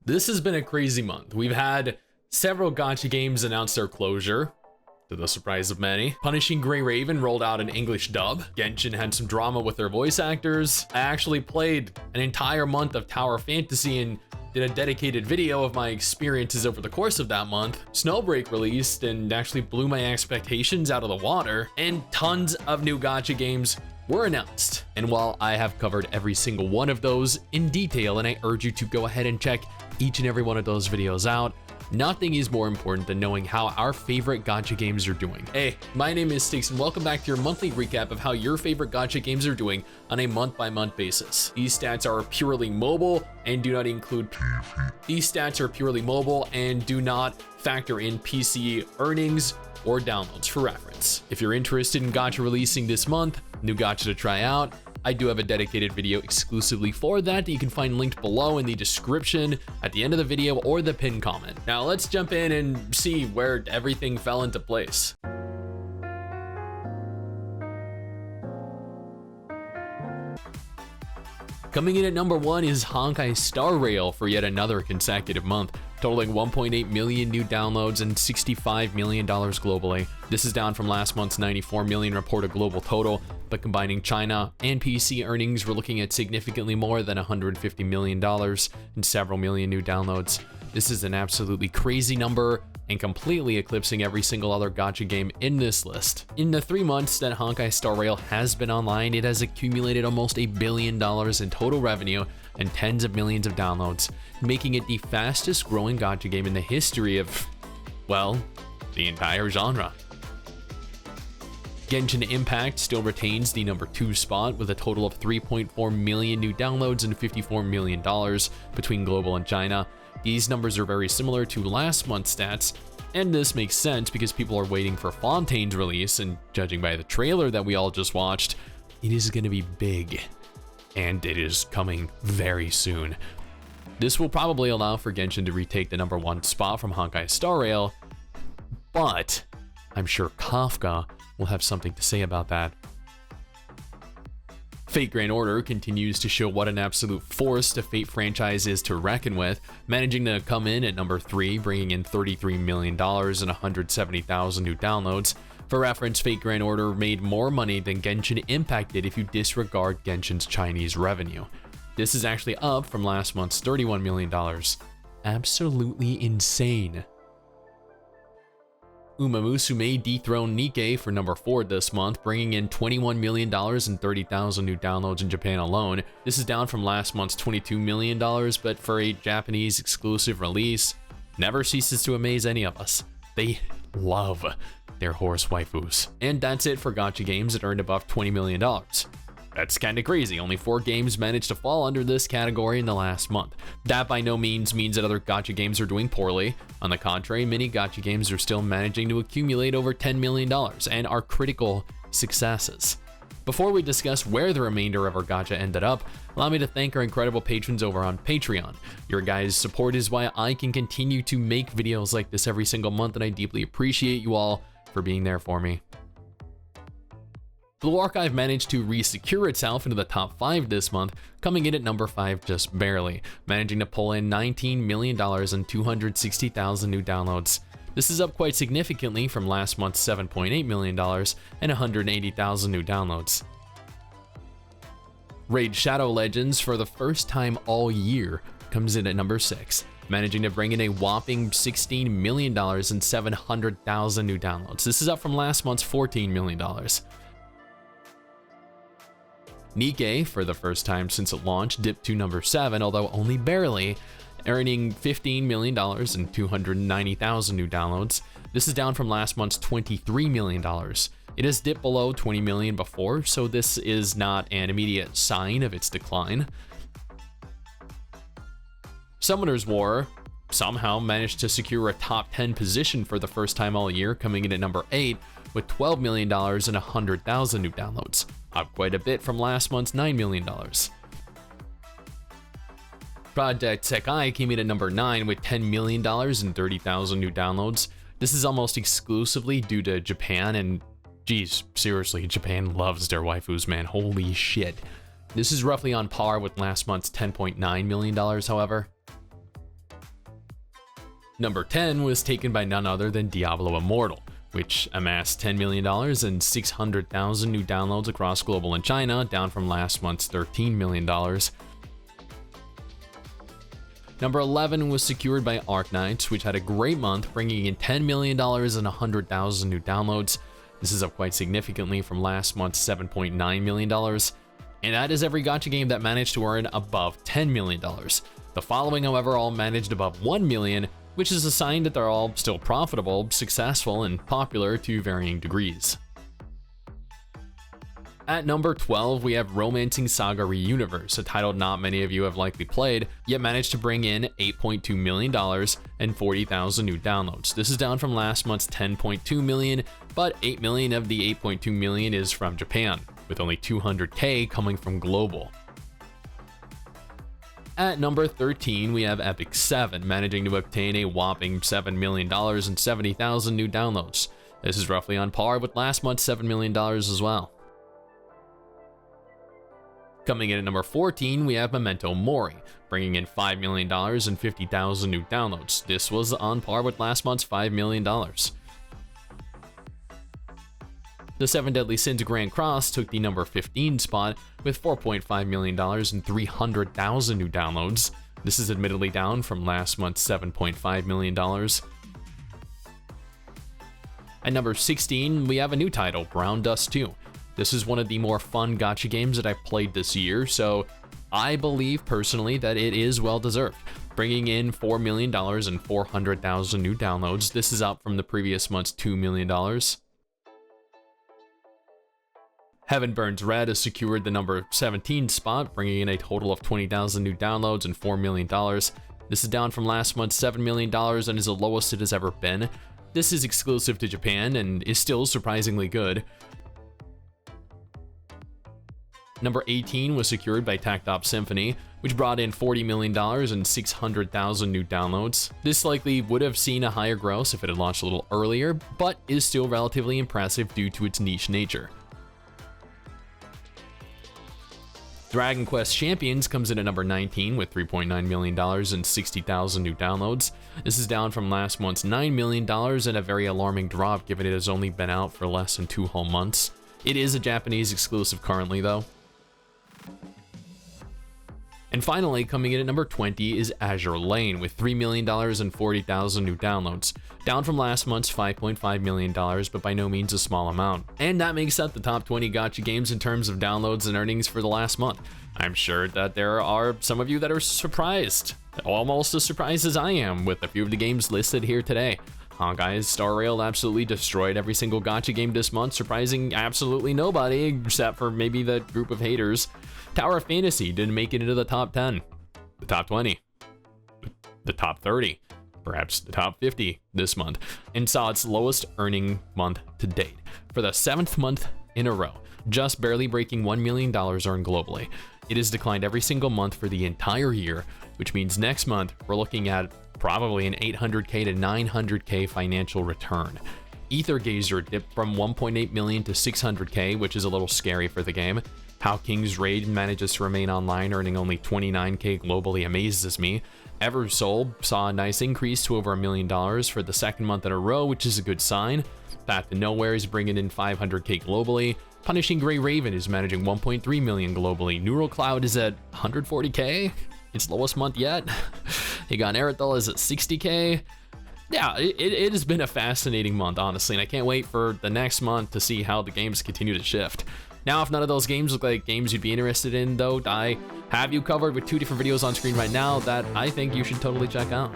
This has been a crazy month. We've had several gacha games announce their closure, to the surprise of many. Punishing Grey Raven rolled out an English dub. Genshin had some drama with their voice actors. I actually played an entire month of Tower Fantasy and did a dedicated video of my experiences over the course of that month. Snowbreak released and actually blew my expectations out of the water, and tons of new gacha games were announced. And while I have covered every single one of those in detail, and I urge you to go ahead and check each and every one of those videos out, nothing is more important than knowing how our favorite gacha games are doing. Hey, my name is Stix and welcome back to your monthly recap of how your favorite gacha games are doing on a month-by-month basis. These stats are purely mobile and do not include These stats are purely mobile and do not factor in PC earnings or downloads for reference. If you're interested in gacha releasing this month, new gacha to try out, I do have a dedicated video exclusively for that you can find linked below in the description, at the end of the video, or the pinned comment. Now let's jump in and see where everything fell into place. Coming in at number 1 is Honkai Star Rail for yet another consecutive month, totaling 1.8 million new downloads and $65 million globally. This is down from last month's 94 million reported global total, but combining China and PC earnings, we're looking at significantly more than $150 million and several million new downloads. This is an absolutely crazy number and completely eclipsing every single other gacha game in this list. In the 3 months that Honkai Star Rail has been online, it has accumulated almost $1 billion in total revenue and tens of millions of downloads, making it the fastest growing gacha game in the history of, well, the entire genre. Genshin Impact still retains the number 2 spot with a total of 3.4 million new downloads and $54 million between global and China. These numbers are very similar to last month's stats, and this makes sense because people are waiting for Fontaine's release, and judging by the trailer that we all just watched, it is going to be big, and it is coming very soon. This will probably allow for Genshin to retake the number 1 spot from Honkai Star Rail, but I'm sure Kafka will have something to say about that. Fate Grand Order continues to show what an absolute force the Fate franchise is to reckon with, managing to come in at number 3, bringing in $33 million and 170,000 new downloads. For reference, Fate Grand Order made more money than Genshin Impact did if you disregard Genshin's Chinese revenue. This is actually up from last month's $31 million. Absolutely insane. Musume dethroned NIKKE for number 4 this month, bringing in $21 million and 30,000 new downloads in Japan alone. This is down from last month's $22 million, but for a Japanese exclusive release, never ceases to amaze any of us. They love their horse waifus. And that's it for gacha games that earned above $20 million. That's kinda crazy, only 4 games managed to fall under this category in the last month. That by no means means that other gacha games are doing poorly. On the contrary, many gacha games are still managing to accumulate over $10 million and are critical successes. Before we discuss where the remainder of our gacha ended up, allow me to thank our incredible patrons over on Patreon. Your guys' support is why I can continue to make videos like this every single month, and I deeply appreciate you all for being there for me. Blue Archive managed to re-secure itself into the top 5 this month, coming in at number 5 just barely, managing to pull in $19 million and 260,000 new downloads. This is up quite significantly from last month's $7.8 million and 180,000 new downloads. Raid Shadow Legends, for the first time all year, comes in at number 6, managing to bring in a whopping $16 million and 700,000 new downloads. This is up from last month's $14 million. NIKKE, for the first time since it launched, dipped to number 7, although only barely, earning $15 million and 290,000 new downloads. This is down from last month's $23 million. It has dipped below 20 million before, so this is not an immediate sign of its decline. Summoner's War somehow managed to secure a top 10 position for the first time all year, coming in at number 8 with $12 million and 100,000 new downloads, up quite a bit from last month's $9 million. Project Sekai came in at number 9 with $10 million and 30,000 new downloads. This is almost exclusively due to Japan, and geez, seriously, Japan loves their waifus, man, holy shit. This is roughly on par with last month's $10.9 million, however. Number 10 was taken by none other than Diablo Immortal, which amassed $10 million and 600,000 new downloads across global and China, down from last month's $13 million. Number 11 was secured by Arknights, which had a great month, bringing in $10 million and 100,000 new downloads. This is up quite significantly from last month's $7.9 million. And that is every gacha game that managed to earn above $10 million. The following, however, all managed above $1 million, which is a sign that they're all still profitable, successful, and popular to varying degrees. At number 12, we have Romancing SaGa Reuniverse, a title not many of you have likely played, yet managed to bring in $8.2 million and 40,000 new downloads. This is down from last month's $10.2 million, but $8 million of the $8.2 million is from Japan, with only 200K coming from global. At number 13, we have Epic 7, managing to obtain a whopping $7 million and 70,000 new downloads. This is roughly on par with last month's $7 million as well. Coming in at number 14, we have Memento Mori, bringing in $5 million and 50,000 new downloads. This was on par with last month's $5 million. The 7 Deadly Sins Grand Cross took the number 15 spot with $4.5 million and 300,000 new downloads. This is admittedly down from last month's $7.5 million. At number 16, we have a new title, Brown Dust 2. This is one of the more fun gacha games that I've played this year, so I believe personally that it is well deserved, bringing in $4 million and 400,000 new downloads. This is up from the previous month's $2 million. Heaven Burns Red has secured the number 17 spot, bringing in a total of 20,000 new downloads and $4 million. This is down from last month's $7 million and is the lowest it has ever been. This is exclusive to Japan and is still surprisingly good. Number 18 was secured by Tactop Symphony, which brought in $40 million and 600,000 new downloads. This likely would have seen a higher gross if it had launched a little earlier, but is still relatively impressive due to its niche nature. Dragon Quest Champions comes in at number 19 with $3.9 million and 60,000 new downloads. This is down from last month's $9 million and a very alarming drop given it has only been out for less than 2 whole months. It is a Japanese exclusive currently though. And finally, coming in at number 20 is Azur Lane with $3 million and 40,000 new downloads, down from last month's $5.5 million, but by no means a small amount. And that makes up the top 20 gacha games in terms of downloads and earnings for the last month. I'm sure that there are some of you that are surprised, almost as surprised as I am with a few of the games listed here today. Honkai's Star Rail absolutely destroyed every single gacha game this month, surprising absolutely nobody except for maybe the group of haters. Tower of Fantasy didn't make it into the top 10, the top 20, the top 30, perhaps the top 50 this month, and saw its lowest earning month to date for the 7th month in a row, just barely breaking $1 million earned globally. It has declined every single month for the entire year, which means next month we're looking at probably an 800k to 900k financial return. Ether Gazer dipped from 1.8 million to 600k, which is a little scary for the game. How King's Raid manages to remain online, earning only 29k globally, amazes me. Eversoul saw a nice increase to over $1 million for the 2nd month in a row, which is a good sign. Path to Nowhere is bringing in 500k globally. Punishing Grey Raven is managing 1.3 million globally. Neural Cloud is at 140k, its lowest month yet. Higan Erithal is at 60k. Yeah, it has been a fascinating month, honestly, and I can't wait for the next month to see how the games continue to shift. Now, if none of those games look like games you'd be interested in, though, I have you covered with 2 different videos on screen right now that I think you should totally check out.